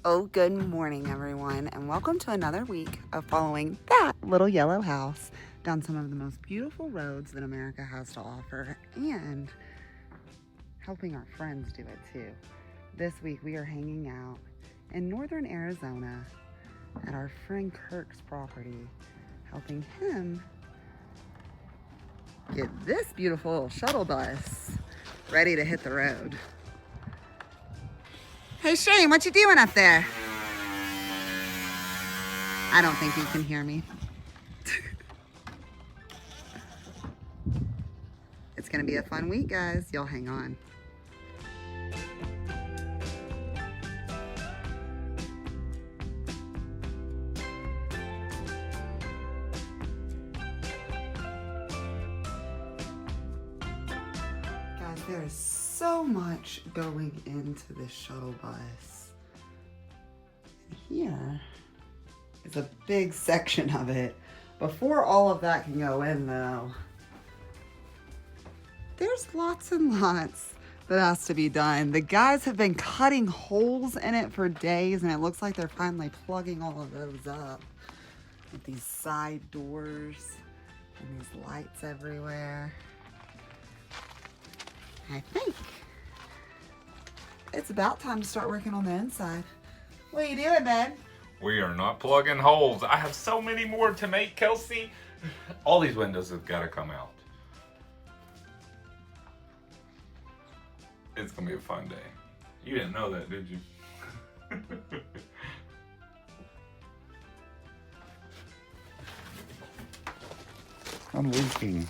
Oh, good morning, everyone, and welcome to another week of following that little yellow house down some of the most beautiful roads that America has to offer and helping our friends do it too. This week we are hanging out in northern Arizona at our friend Kirk's property, helping him get this beautiful little shuttle bus ready to hit the road. Hey Shane, what you doing up there? I don't think you can hear me. It's gonna be a fun week, guys. Y'all hang on. Guys, there is so much going into this shuttle bus. Here is a big section of it. Before all of that can go in though, there's lots and lots that has to be done. The guys have been cutting holes in it for days and it looks like they're finally plugging all of those up with these side doors and these lights everywhere. I think it's about time to start working on the inside. What are you doing, Ben? We are not plugging holes. I have so many more to make, Kelsey. All these windows have got to come out. It's going to be a fun day. You didn't know that, did you? I'm leaking.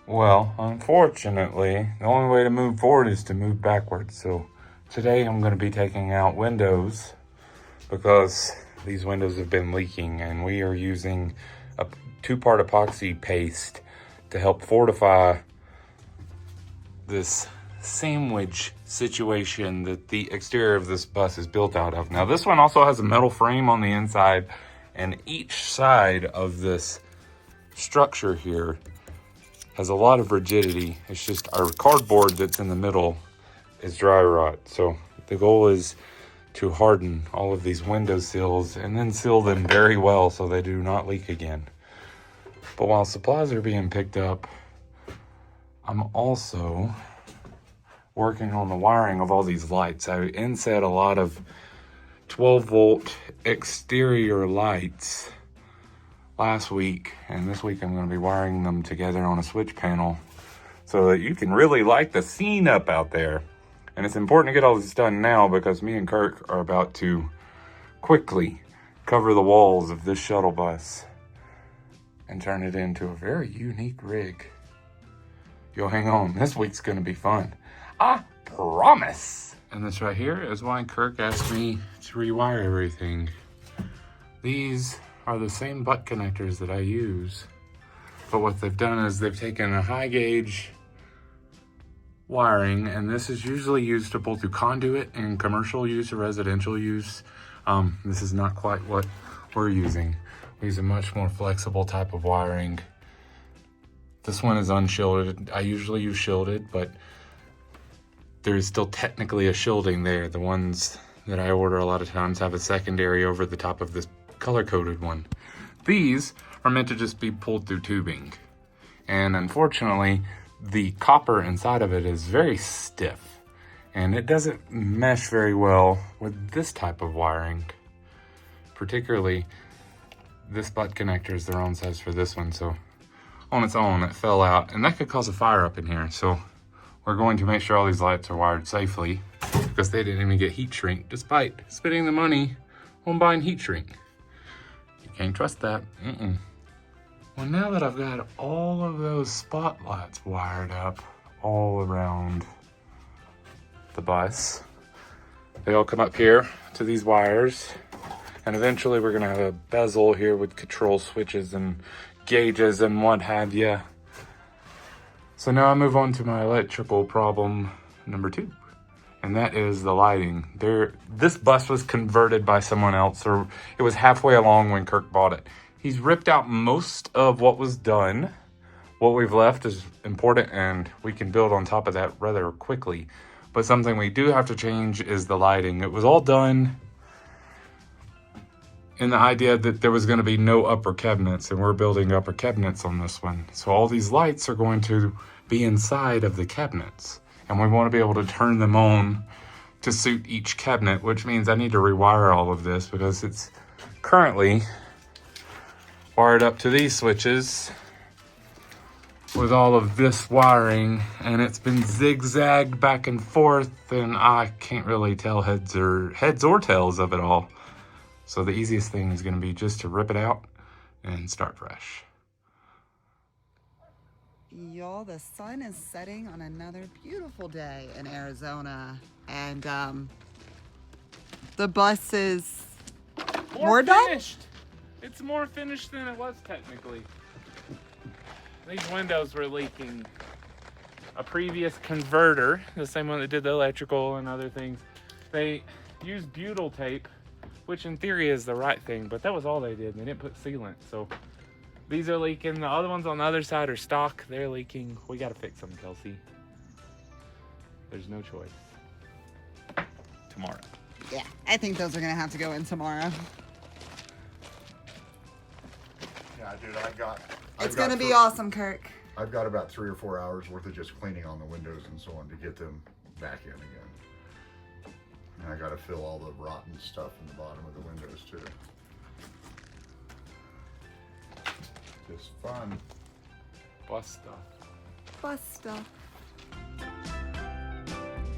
Well, unfortunately, the only way to move forward is to move backwards. So today I'm going to be taking out windows because these windows have been leaking, and we are using a 2-part epoxy paste to help fortify this sandwich situation that the exterior of this bus is built out of. Now this one also has a metal frame on the inside, and each side of this structure here has a lot of rigidity. It's just our cardboard that's in the middle is dry rot. So the goal is to harden all of these window sills and then seal them very well so they do not leak again. But while supplies are being picked up, I'm also working on the wiring of all these lights. I inset a lot of 12-volt exterior lights last week, and this week I'm going to be wiring them together on a switch panel so that you can really light the scene up out there. And it's important to get all this done now because me and Kirk are about to quickly cover the walls of this shuttle bus and turn it into a very unique rig. You'll hang on, this week's going to be fun. I promise. And this right here is why Kirk asked me to rewire everything. These are the same butt connectors that I use, but what they've done is they've taken a high gauge wiring, and this is usually used to pull through conduit in commercial use or residential use. This is not quite what we're using. We use a much more flexible type of wiring. This one is unshielded. I usually use shielded, but there is still technically a shielding there. The ones that I order a lot of times have a secondary over the top of this color-coded one. These are meant to just be pulled through tubing, and unfortunately the copper inside of it is very stiff and it doesn't mesh very well with this type of wiring. Particularly this butt connector is the wrong size for this one, so on its own it fell out, and that could cause a fire up in here. So we're going to make sure all these lights are wired safely because they didn't even get heat shrink despite spending the money on buying heat shrink. Can't trust that. Well, now that I've got all of those spotlights wired up all around the bus, they all come up here to these wires, and eventually we're gonna have a bezel here with control switches and gauges and what have you. So now I move on to my electrical problem number 2. And that is the lighting. This bus was converted by someone else, or it was halfway along when Kirk bought it. He's ripped out most of what was done. What we've left is important, and we can build on top of that rather quickly. But something we do have to change is the lighting. It was all done in the idea that there was going to be no upper cabinets, and we're building upper cabinets on this one. So all these lights are going to be inside of the cabinets, and we want to be able to turn them on to suit each cabinet, which means I need to rewire all of this because it's currently wired up to these switches with all of this wiring, and it's been zigzagged back and forth, and I can't really tell heads or tails of it all. So the easiest thing is going to be just to rip it out and start fresh. Y'all, the sun is setting on another beautiful day in Arizona, and the bus is more finished. It's more finished than it was technically. These windows were leaking. A previous converter, the same one that did the electrical and other things, they used butyl tape, which in theory is the right thing, but that was all they did. They didn't put sealant. So these are leaking. The other ones on the other side are stock. They're leaking. We got to fix them, Kelsey. There's no choice. Tomorrow. Yeah, I think those are going to have to go in tomorrow. Yeah, dude, It's going to be awesome, Kirk. I've got about 3 or 4 hours worth of just cleaning on the windows and so on to get them back in again. And I got to fill all the rotten stuff in the bottom of the windows too. Just fun. Bus stuff. Bus stuff.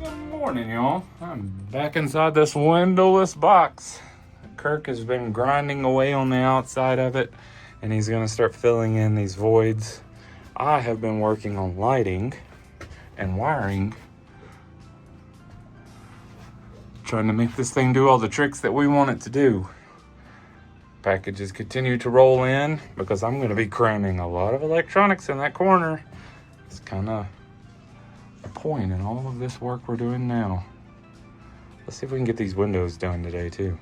Good morning, y'all. I'm back inside this windowless box. Kirk has been grinding away on the outside of it, and he's going to start filling in these voids. I have been working on lighting and wiring, trying to make this thing do all the tricks that we want it to do. Packages continue to roll in because I'm going to be cramming a lot of electronics in that corner. It's kind of a point in all of this work we're doing now. Let's see if we can get these windows done today too.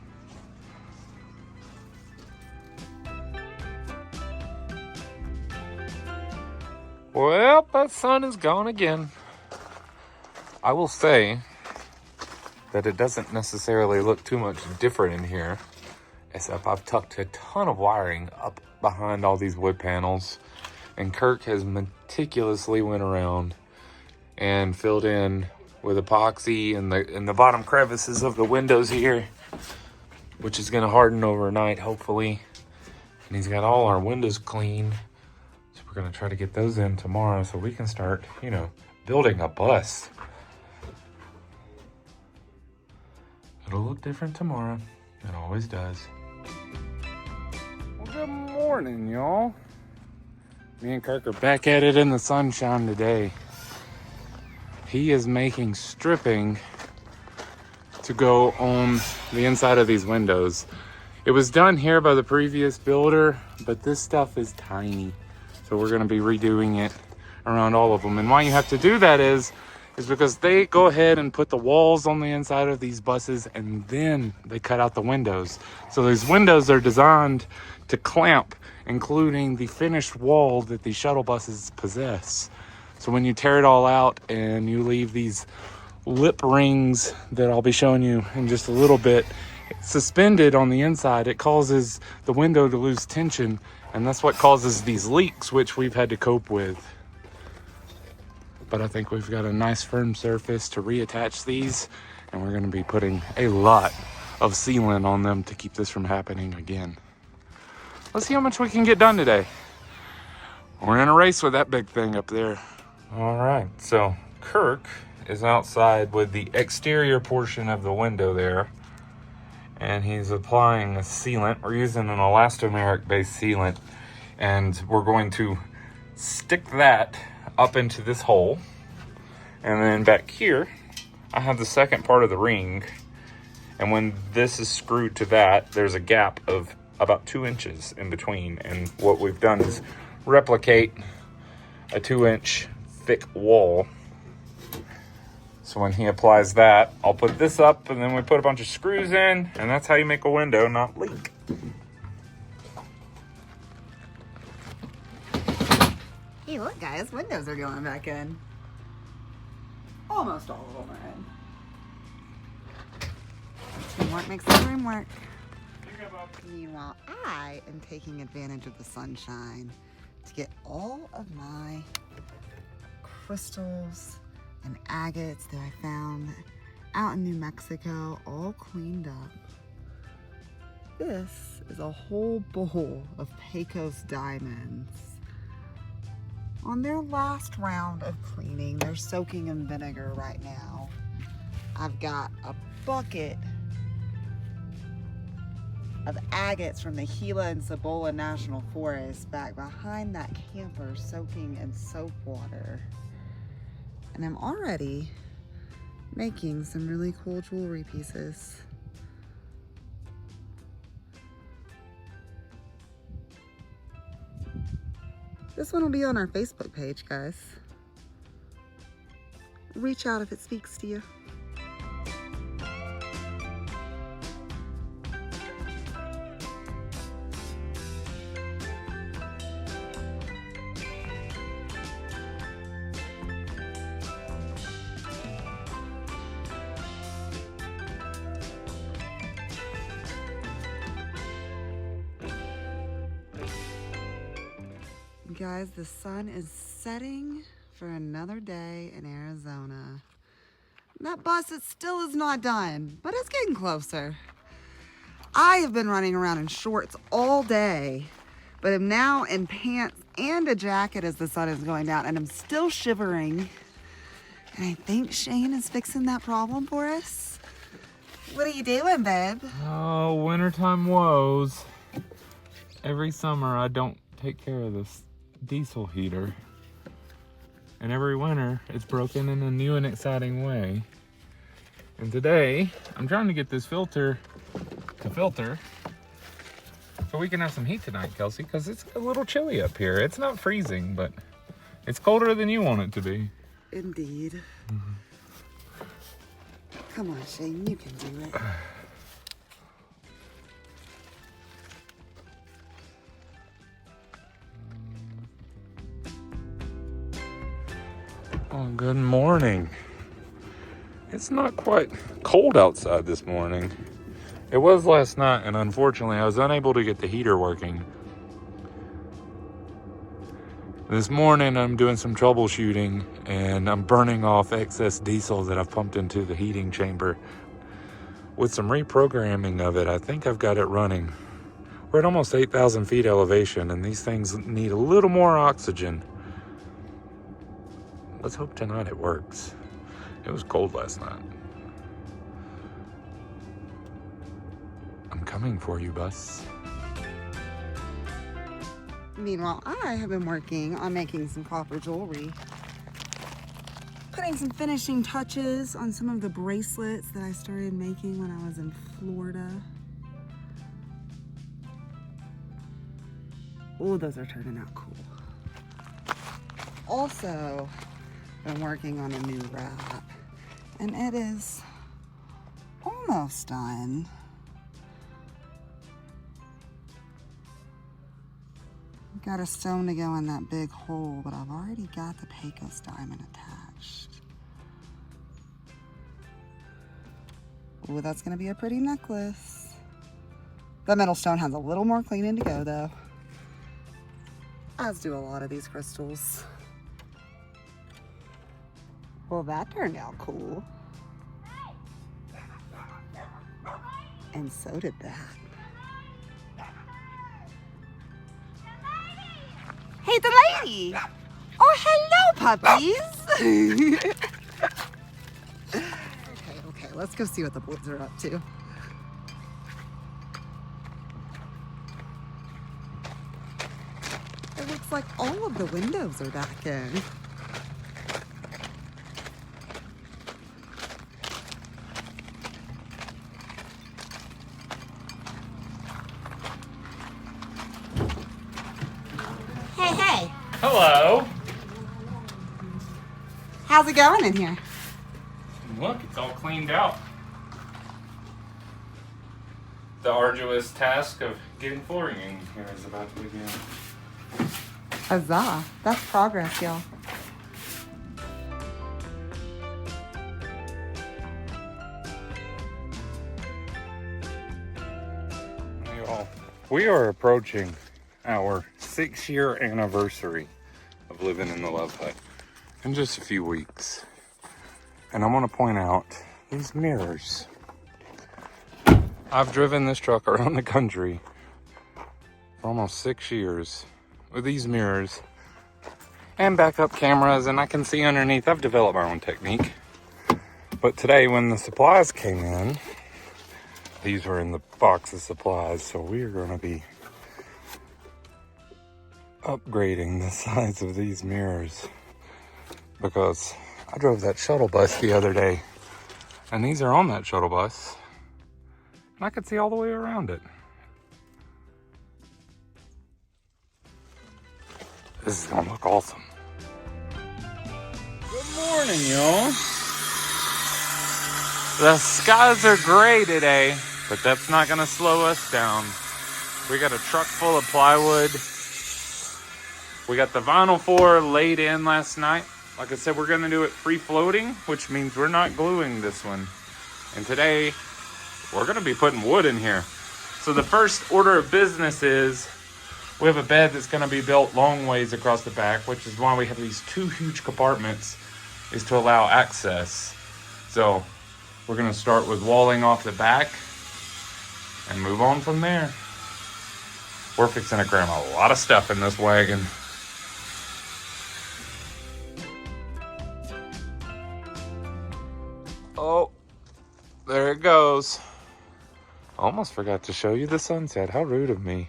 Well, that sun is gone again. I will say that it doesn't necessarily look too much different in here, except I've tucked a ton of wiring up behind all these wood panels, and Kirk has meticulously went around and filled in with epoxy in the bottom crevices of the windows here, which is going to harden overnight, hopefully. And he's got all our windows clean. So we're going to try to get those in tomorrow so we can start, building a bus. It'll look different tomorrow. It always does. Well, good morning, y'all. Me and Kirk are back at it in the sunshine today. He is making stripping to go on the inside of these windows. It was done here by the previous builder, but this stuff is tiny. So we're going to be redoing it around all of them. And why you have to do that is because they go ahead and put the walls on the inside of these buses, and then they cut out the windows. So these windows are designed to clamp, including the finished wall that these shuttle buses possess. So when you tear it all out and you leave these lip rings that I'll be showing you in just a little bit suspended on the inside, it causes the window to lose tension, and that's what causes these leaks, which we've had to cope with. But I think we've got a nice firm surface to reattach these, and we're going to be putting a lot of sealant on them to keep this from happening again. Let's see how much we can get done today. We're in a race with that big thing up there. All right, so Kirk is outside with the exterior portion of the window there, and he's applying a sealant. We're using an elastomeric based sealant, and we're going to stick that up into this hole, and then back here I have the second part of the ring, and when this is screwed to that, there's a gap of about 2 inches in between, and what we've done is replicate a 2-inch thick wall. So when he applies that, I'll put this up, and then we put a bunch of screws in, and that's how you make a window not leak. Hey, look, guys, windows are going back in. Oh, almost all of them are in. Teamwork makes the dream work. Meanwhile, I am taking advantage of the sunshine to get all of my crystals and agates that I found out in New Mexico all cleaned up. This is a whole bowl of Pecos diamonds. On their last round of cleaning, they're soaking in vinegar right now. I've got a bucket of agates from the Gila and Cibola National Forest back behind that camper soaking in soap water. And I'm already making some really cool jewelry pieces. This one will be on our Facebook page, guys. Reach out if it speaks to you. Guys, the sun is setting for another day in Arizona. That bus, it still is not done, but it's getting closer. I have been running around in shorts all day, but I'm now in pants and a jacket as the sun is going down, and I'm still shivering. And I think Shane is fixing that problem for us. What are you doing, babe? Oh, wintertime woes. Every summer I don't take care of this diesel heater, and every winter it's broken in a new and exciting way. And today I'm trying to get this filter to filter so we can have some heat tonight, Kelsey, because it's a little chilly up here. It's not freezing, but it's colder than you want it to be. Indeed. Come on, Shane, you can do it. Oh, good morning. It's not quite cold outside this morning. It was last night, and unfortunately I was unable to get the heater working. This morning I'm doing some troubleshooting, and I'm burning off excess diesel that I've pumped into the heating chamber. With some reprogramming of it, I think I've got it running. We're at almost 8,000 feet elevation, and these things need a little more oxygen. Let's hope tonight it works. It was cold last night. I'm coming for you, bus. Meanwhile, I have been working on making some copper jewelry. Putting some finishing touches on some of the bracelets that I started making when I was in Florida. Oh, those are turning out cool. Also, been working on a new wrap, and it is almost done. Got a stone to go in that big hole, but I've already got the Pecos diamond attached. Ooh, that's gonna be a pretty necklace. The middle stone has a little more cleaning to go though, as do a lot of these crystals. Well, that turned out cool. And so did that. Hey, the lady! Oh, hello, puppies! Okay, let's go see what the boys are up to. It looks like all of the windows are back in. Hey. Hello. How's it going in here? Look, it's all cleaned out. The arduous task of getting flooring in here is about to begin. Huzzah. That's progress, y'all. We are approaching our 6-year anniversary of living in the Love Hut in just a few weeks. And I want to point out these mirrors. I've driven this truck around the country for almost 6 years with these mirrors and backup cameras, and I can see underneath. I've developed my own technique. But today when the supplies came in, these were in the box of supplies, so we are going to be upgrading the size of these mirrors because I drove that shuttle bus the other day, and these are on that shuttle bus, and I could see all the way around it. This is gonna look awesome. Good morning, y'all. The skies are gray today, but that's not gonna slow us down. We got a truck full of plywood. We got the vinyl floor laid in last night. Like I said, we're gonna do it free floating, which means we're not gluing this one. And today, we're gonna be putting wood in here. So the first order of business is, we have a bed that's gonna be built long ways across the back, which is why we have these 2 huge compartments, is to allow access. So we're gonna start with walling off the back and move on from there. We're fixing to cram a lot of stuff in this wagon. Oh, there it goes. Almost forgot to show you the sunset. How rude of me.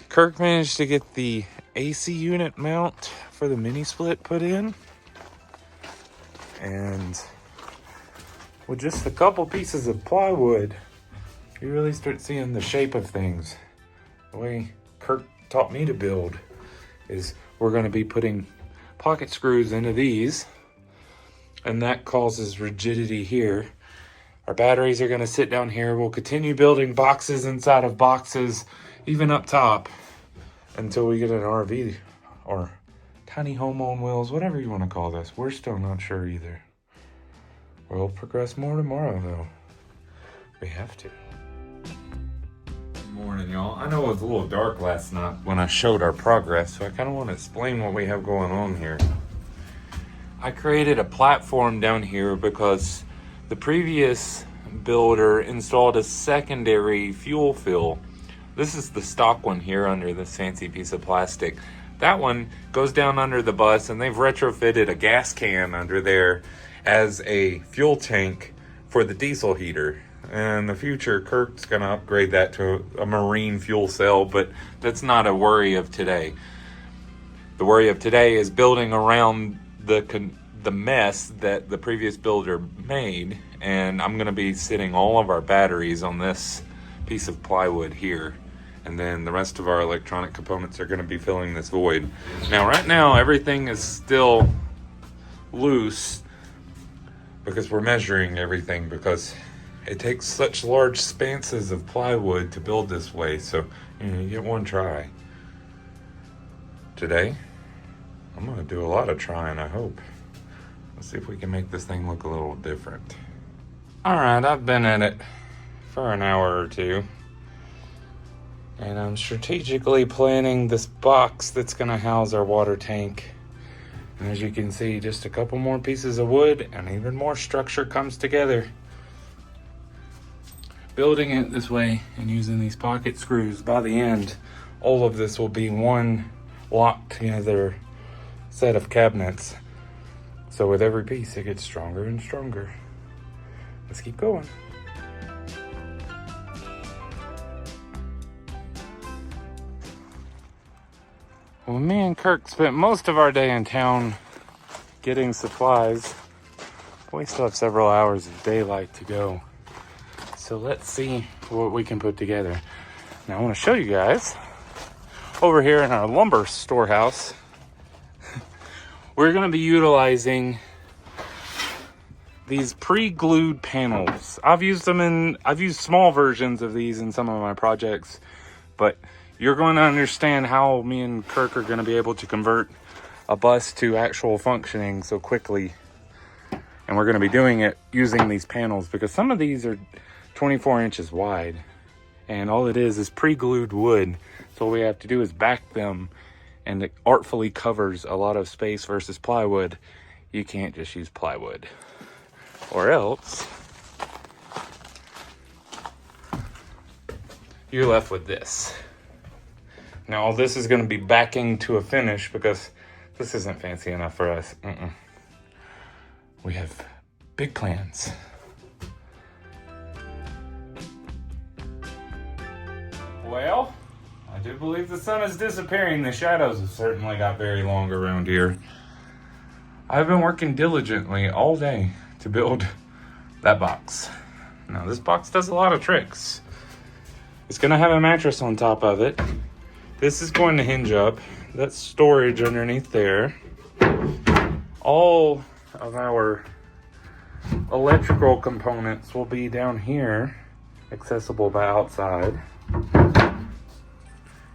Kirk managed to get the AC unit mount for the mini split put in. And with just a couple pieces of plywood, you really start seeing the shape of things. The way Kirk taught me to build is we're going to be putting pocket screws into these, and that causes rigidity here. Our batteries are going to sit down here. We'll continue building boxes inside of boxes, even up top, until we get an RV or tiny home on wheels, whatever you want to call this. We're still not sure either. We'll progress more tomorrow, though. We have to. Good morning, y'all. I know it was a little dark last night when I showed our progress, so I kind of want to explain what we have going on here. I created a platform down here because the previous builder installed a secondary fuel fill. This is the stock one here under this fancy piece of plastic. That one goes down under the bus, and they've retrofitted a gas can under there as a fuel tank for the diesel heater. And in the future, Kirk's gonna upgrade that to a marine fuel cell, but that's not a worry of today. The worry of today is building around the mess that the previous builder made, and I'm gonna be sitting all of our batteries on this piece of plywood here, and then the rest of our electronic components are gonna be filling this void. Now, right now, everything is still loose because we're measuring everything, because it takes such large spanses of plywood to build this way, so you get one try. Today, I'm gonna do a lot of trying, I hope. Let's see if we can make this thing look a little different. All right, I've been at it for an hour or two, and I'm strategically planning this box that's gonna house our water tank. And as you can see, just a couple more pieces of wood and even more structure comes together. Building it this way and using these pocket screws, by the end, all of this will be one locked together set of cabinets. So with every piece, it gets stronger and stronger. Let's keep going. Well, me and Kirk spent most of our day in town getting supplies. We still have several hours of daylight to go. So let's see what we can put together. Now I want to show you guys over here in our lumber storehouse. We're going to be utilizing these pre-glued panels. I've used small versions of these in some of my projects, but you're going to understand how me and Kirk are going to be able to convert a bus to actual functioning so quickly. And we're going to be doing it using these panels because some of these are 24 inches wide. And all it is pre-glued wood. So all we have to do is back them, and it artfully covers a lot of space versus plywood. You can't just use plywood, or else you're left with this. Now all this is going to be backing to a finish because this isn't fancy enough for us. We have big plans. Well, I do believe the sun is disappearing. The shadows have certainly got very long around here. I've been working diligently all day to build that box. Now this box does a lot of tricks. It's gonna have a mattress on top of it. This is going to hinge up. That's storage underneath there. All of our electrical components will be down here, accessible by outside.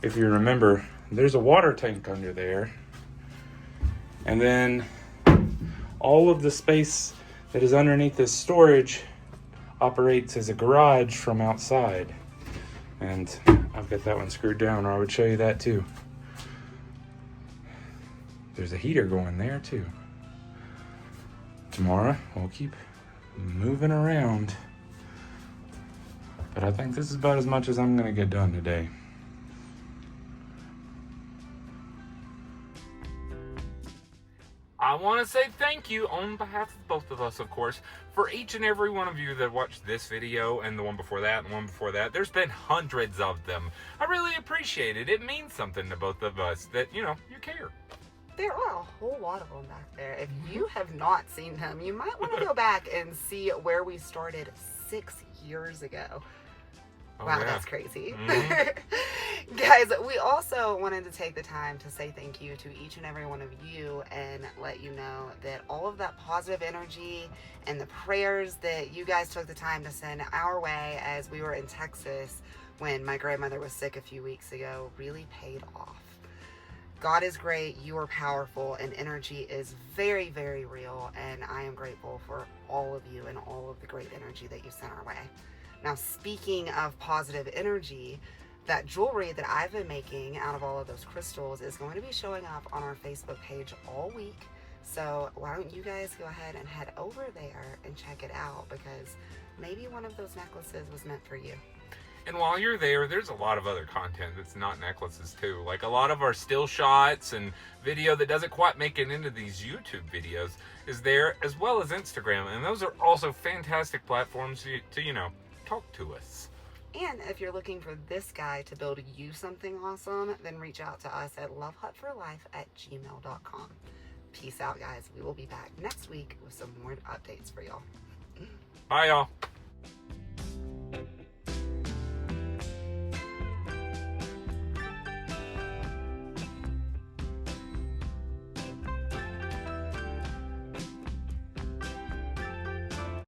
If you remember, there's a water tank under there. And then all of the space that is underneath this storage operates as a garage from outside. And I've got that one screwed down, or I would show you that too. There's a heater going there too. Tomorrow we'll keep moving around. But I think this is about as much as I'm gonna get done today. I want to say thank you on behalf of both of us, of course, for each and every one of you that watched this video and the one before that and the one before that. There's been hundreds of them. I really appreciate it. It means something to both of us that, you care. There are a whole lot of them back there. If you have not seen them, you might want to go back and see where we started 6 years ago. Oh, wow, yeah. That's crazy. Mm-hmm. Guys, we also wanted to take the time to say thank you to each and every one of you and let you know that all of that positive energy and the prayers that you guys took the time to send our way as we were in Texas when my grandmother was sick a few weeks ago really paid off. God is great, you are powerful, and energy is very, very real, and I am grateful for all of you and all of the great energy that you sent our way. Now, speaking of positive energy, that jewelry that I've been making out of all of those crystals is going to be showing up on our Facebook page all week. So why don't you guys go ahead and head over there and check it out, because maybe one of those necklaces was meant for you. And while you're there, there's a lot of other content that's not necklaces too. Like a lot of our still shots and video that doesn't quite make it into these YouTube videos is there, as well as Instagram. And those are also fantastic platforms to talk to us. And if you're looking for this guy to build you something awesome, then reach out to us at LoveHut4Life@gmail.com. Peace out, guys. We will be back next week with some more updates for y'all. Bye, y'all.